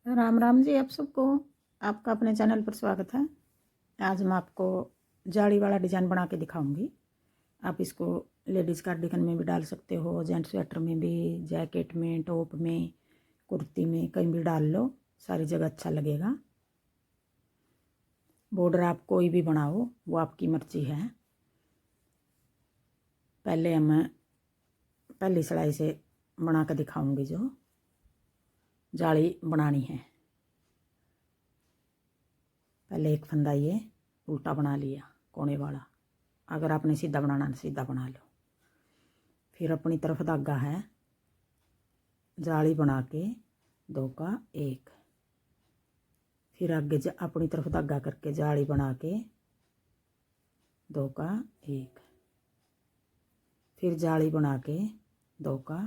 राम राम जी आप सबको। आपका अपने चैनल पर स्वागत है। आज मैं आपको जाली वाला डिज़ाइन बना के दिखाऊंगी। आप इसको लेडीज़ कार्डिगन में भी डाल सकते हो, जेंट्स स्वेटर में भी, जैकेट में, टॉप में, कुर्ती में, कहीं भी डाल लो, सारी जगह अच्छा लगेगा। बॉर्डर आप कोई भी बनाओ, वो आपकी मर्जी है। पहले मैं पहली सिलाई से बना कर दिखाऊंगी जो जाली बनानी है। पहले एक फंदा ये उल्टा बना लिया कोने वाला। अगर आपने सीधा बनाना है सीधा बना लो। फिर अपनी तरफ धागा है, जाली बना के 2 का 1। फिर आगे अपनी तरफ धागा करके जाली बना के 2 का 1। फिर जाली बना के 2 का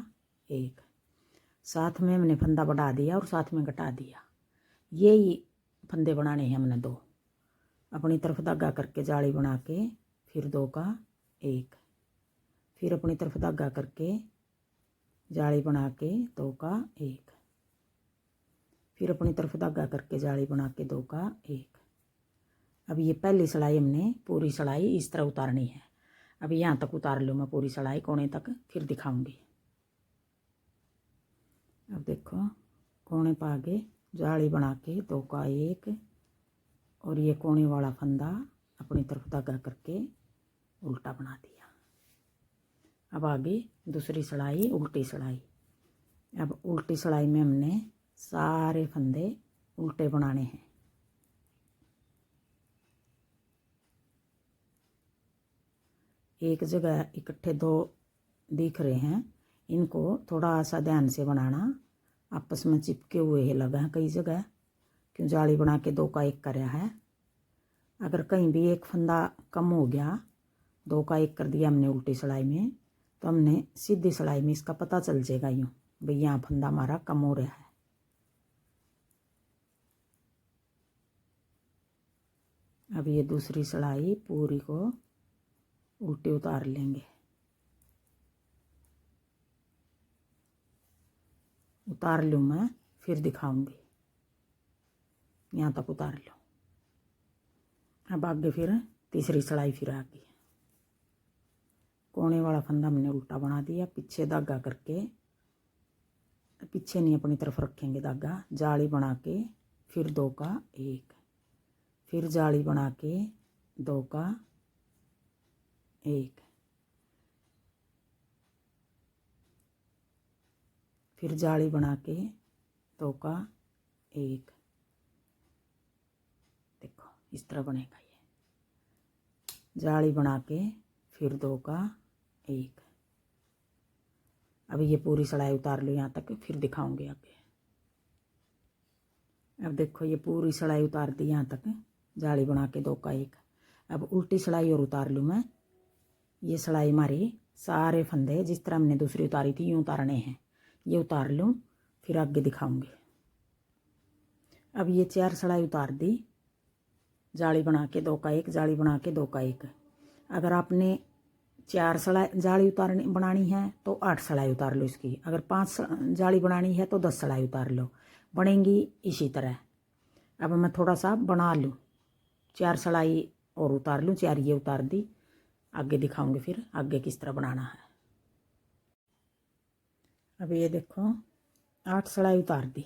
1। साथ में हमने फंदा बढ़ा दिया और साथ में घटा दिया। यही फंदे बनाने हैं हमने 2। अपनी तरफ धागा करके जाली बना के फिर 2 का 1। फिर अपनी तरफ धागा करके जाली बना के 2 का 1। फिर अपनी तरफ धागा करके जाली बना के 2 का 1। अब ये पहली सिलाई हमने पूरी सिलाई इस तरह उतारनी है। अब यहाँ तक उतार लूँ मैं पूरी सिलाई कोने तक, फिर दिखाऊंगी। अब देखो कोने पर आगे जाली बना के 2 का 1 और ये कोने वाला फंदा अपनी तरफ धागा करके उल्टा बना दिया। अब आगे दूसरी सिलाई उल्टी सिलाई। अब उल्टी सिलाई में हमने सारे फंदे उल्टे बनाने हैं। एक जगह इकट्ठे 2 दिख रहे हैं, इनको थोड़ा सा ध्यान से बनाना। आपस में चिपके हुए ही लगा है कई जगह, क्यों जाली बना के 2 का 1 कराया है। अगर कहीं भी एक फंदा कम हो गया, 2 का 1 कर दिया हमने उल्टी सिलाई में, तो हमने सीधी सिलाई में इसका पता चल जाएगा यूँ भाई यहाँ फंदा हमारा कम हो रहा है। अब ये दूसरी सिलाई पूरी को उल्टी उतार लेंगे। उतार लूँ मैं, फिर दिखाऊंगी। यहाँ तक उतार लो। अब आगे फिर तीसरी सिलाई फिर आगे कोने वाला फंदा हमने उल्टा बना दिया। पीछे धागा करके, पीछे नहीं अपनी तरफ रखेंगे धागा, जाली बना के फिर 2 का 1। फिर जाली बना के 2 का 1। फिर जाली बना के 2 का 1। देखो इस तरह बनेगा ये। जाली बना के फिर 2 का 1। अब ये पूरी सिलाई उतार लो यहाँ तक, फिर दिखाऊंगी आगे। अब देखो ये पूरी सिलाई उतार दी यहाँ तक, जाली बना के 2 का 1। अब उल्टी सिलाई और उतार लूँ मैं। ये सिलाई हमारी सारे फंदे जिस तरह हमने दूसरी उतारी थी यूँ उतारने हैं। ये उतार लूँ, फिर आगे दिखाऊंगी। अब ये 4 सिलाई उतार दी, जाली बना के 2 का 1, जाली बना के 2 का 1। अगर आपने 4 सिलाई जाली उतारनी बनानी है तो 8 सिलाई उतार लो इसकी। अगर 5 जाली बनानी है तो 10 सिलाई उतार लो, बनेंगी इसी तरह। अब मैं थोड़ा सा बना लूँ, 4 सिलाई और उतार लूँ। 4 ये उतार दी, आगे दिखाऊंगी फिर आगे किस तरह बनाना है। अब ये देखो 8 सिलाई उतार दी,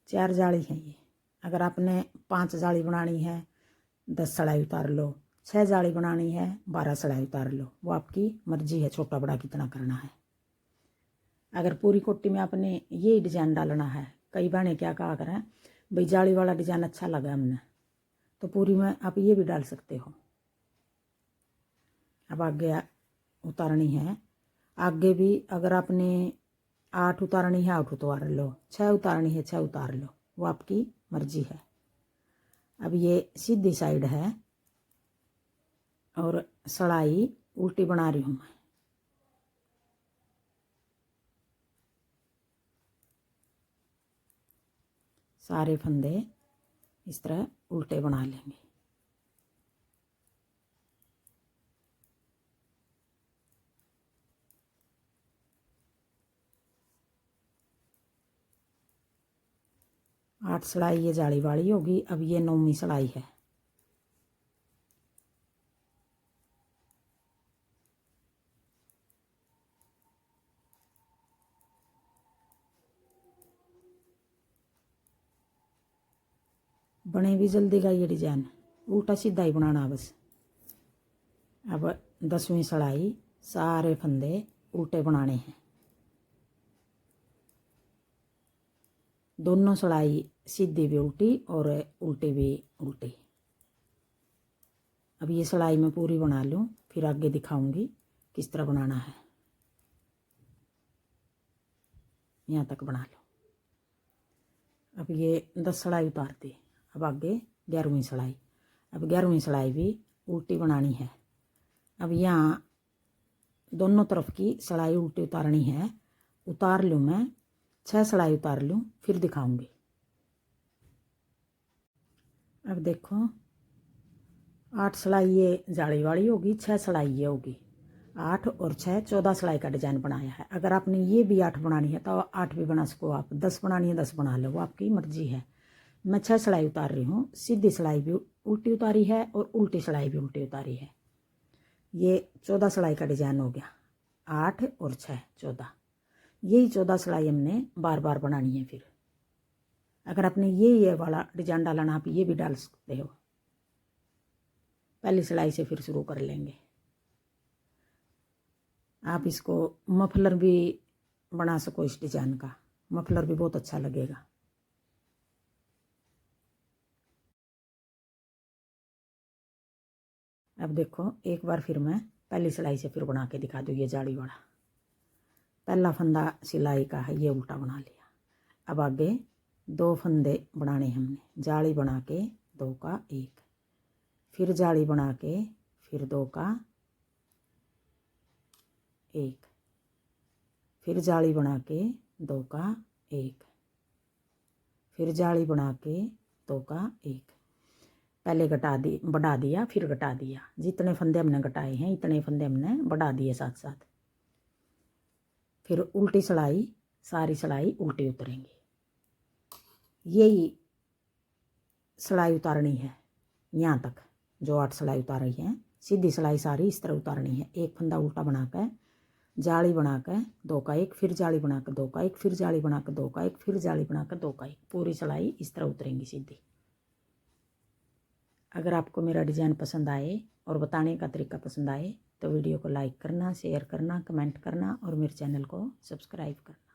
4 जाली है ये। अगर आपने 5 जाली बनानी है 10 सिलाई उतार लो, 6 जाली बनानी है 12 सिलाई उतार लो, वो आपकी मर्जी है छोटा बड़ा कितना करना है। अगर पूरी कोटी में आपने ये डिज़ाइन डालना है, कई बहनें क्या कहा करें भाई जाली वाला डिज़ाइन अच्छा लगा हमने, तो पूरी में आप ये भी डाल सकते हो। अब आगे उतारनी है, आगे भी अगर आपने 8 उतारनी है 8 उतार लो, 6 उतारनी है 6 उतार लो, वो आपकी मर्जी है। अब ये सीधी साइड है और सिलाई उल्टी बना रही हूँ मैं। सारे फंदे इस तरह उल्टे बना लेंगे। 8 सिलाई ये जाली वाली होगी। अब ये 9वीं सिलाई है। बने भी जल्दी का ये डिजाइन, उल्टा सीधा ही बनाना बस। अब 10वीं सिलाई सारे फंदे उल्टे बनाने हैं। दोनों सिलाई सीधी भी उल्टी और उल्टी भी उल्टी। अब ये सिलाई मैं पूरी बना लूँ, फिर आगे दिखाऊंगी किस तरह बनाना है। यहाँ तक बना लो। अब ये 10 सिलाई उतार दी। अब आगे 11वीं सिलाई। अब 11वीं सिलाई भी उल्टी बनानी है। अब यहाँ दोनों तरफ की सिलाई उल्टी उतारनी है। उतार लूँ मैं, 6 सिलाई उतार लूँ, फिर दिखाऊंगी। अब देखो 8 सिलाई ये जाली वाली होगी, 6 सिलाई ये होगी। 8 और 6 14 सिलाई का डिजाइन बनाया है। अगर आपने ये भी 8 बनानी है तो 8 भी बना सको आप। 10 बनानी है 10 बना लो, वो आपकी मर्जी है। मैं 6 सिलाई उतार रही हूँ। सीधी सिलाई भी उल्टी उतारी है और उल्टी सिलाई भी उल्टी उतारी है। ये 14 सिलाई का डिजाइन हो गया। 8 और 6 14, यही 14 सिलाई हमने बार बार बनानी है। फिर अगर आपने ये वाला डिजाइन डालना, आप ये भी डाल सकते हो। पहली सिलाई से फिर शुरू कर लेंगे। आप इसको मफलर भी बना सको। इस डिजाइन का मफलर भी बहुत अच्छा लगेगा। अब देखो एक बार फिर मैं पहली सिलाई से फिर बना के दिखा दूँ। ये जाली वाला पहला फंदा सिलाई का है, ये उल्टा बना लिया। अब आगे 2 फंदे बनाने हमने। जाली बना के 2 का 1, फिर जाली बना के फिर 2 का 1, फिर जाली बना के 2 का 1, फिर जाली बना के 2 का 1। पहले बढ़ा दिया फिर घटा दिया। जितने फंदे हमने घटाए हैं इतने फंदे हमने बढ़ा दिए साथ साथ। फिर उल्टी सिलाई, सारी सिलाई उल्टी उतरेंगी। यही सिलाई उतारनी है यहाँ तक। जो 8 सिलाई उतारी है, सीधी सिलाई सारी इस तरह उतारनी है। एक फंदा उल्टा बनाकर जाली बनाकर 2 का 1, फिर जाली बनाकर 2 का 1, फिर जाली बनाकर 2 का 1, फिर जाली बनाकर 2 का 1। पूरी सिलाई इस तरह उतरेंगी सीधी। अगर आपको मेरा डिज़ाइन पसंद आए और बताने का तरीका पसंद आए तो वीडियो को लाइक करना, शेयर करना, कमेंट करना और मेरे चैनल को सब्सक्राइब करना।